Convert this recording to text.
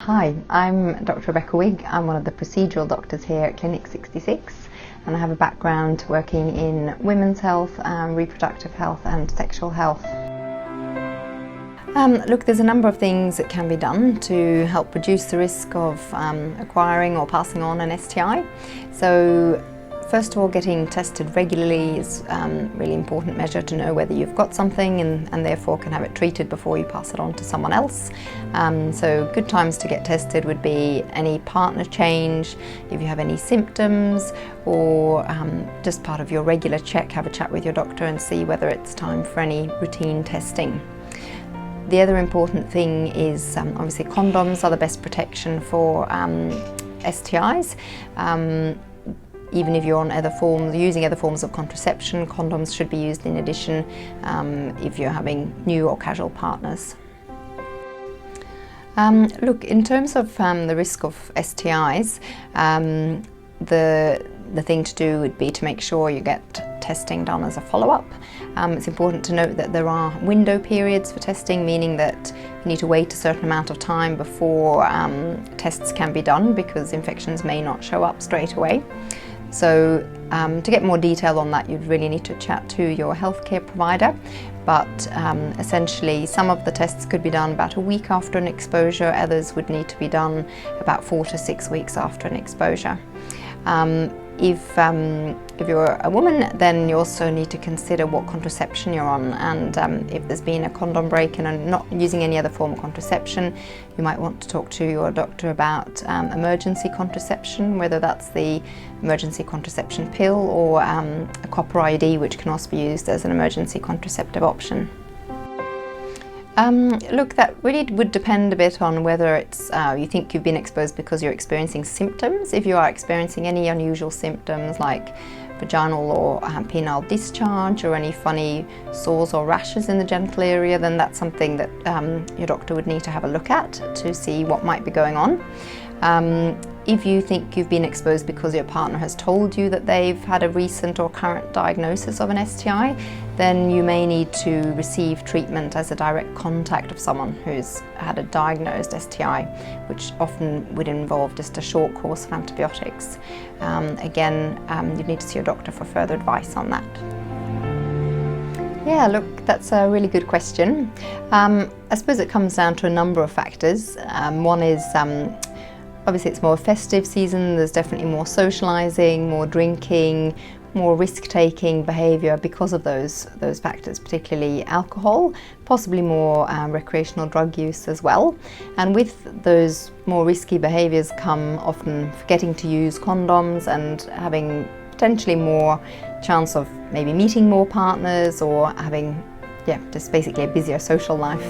Hi, I'm Dr Rebecca Wiig. I'm one of the procedural doctors here at Clinic 66, and I have a background working in women's health, reproductive health and sexual health. Look, there's a number of things that can be done to help reduce the risk of acquiring or passing on an STI. So first of all, getting tested regularly is a really important measure to know whether you've got something and therefore can have it treated before you pass it on to someone else. So good times to get tested would be any partner change, if you have any symptoms, or just part of your regular check, have a chat with your doctor and see whether it's time for any routine testing. The other important thing is obviously condoms are the best protection for STIs. Even if you're on using other forms of contraception, condoms should be used in addition if you're having new or casual partners. Look, in terms of the risk of STIs, the thing to do would be to make sure you get testing done as a follow-up. It's important to note that there are window periods for testing, meaning that you need to wait a certain amount of time before tests can be done because infections may not show up straight away. So to get more detail on that, you'd really need to chat to your healthcare provider, but essentially some of the tests could be done about a week after an exposure, others would need to be done about 4 to 6 weeks after an exposure. If you're a woman, then you also need to consider what contraception you're on, and if there's been a condom break and are not using any other form of contraception, you might want to talk to your doctor about emergency contraception, whether that's the emergency contraception pill or a copper IUD, which can also be used as an emergency contraceptive option. Look, that really would depend a bit on whether it's you think you've been exposed because you're experiencing symptoms. If you are experiencing any unusual symptoms like vaginal or penile discharge or any funny sores or rashes in the genital area, then that's something that your doctor would need to have a look at to see what might be going on. If you think you've been exposed because your partner has told you that they've had a recent or current diagnosis of an STI, then you may need to receive treatment as a direct contact of someone who's had a diagnosed STI, which often would involve just a short course of antibiotics. Again, you'd need to see your doctor for further advice on that. Yeah, look, that's a really good question. I suppose it comes down to a number of factors. One is obviously it's more festive season, there's definitely more socialising, more drinking, more risk-taking behaviour because of those factors, particularly alcohol, possibly more recreational drug use as well. And with those more risky behaviours come often forgetting to use condoms and having potentially more chance of maybe meeting more partners or having, just basically a busier social life.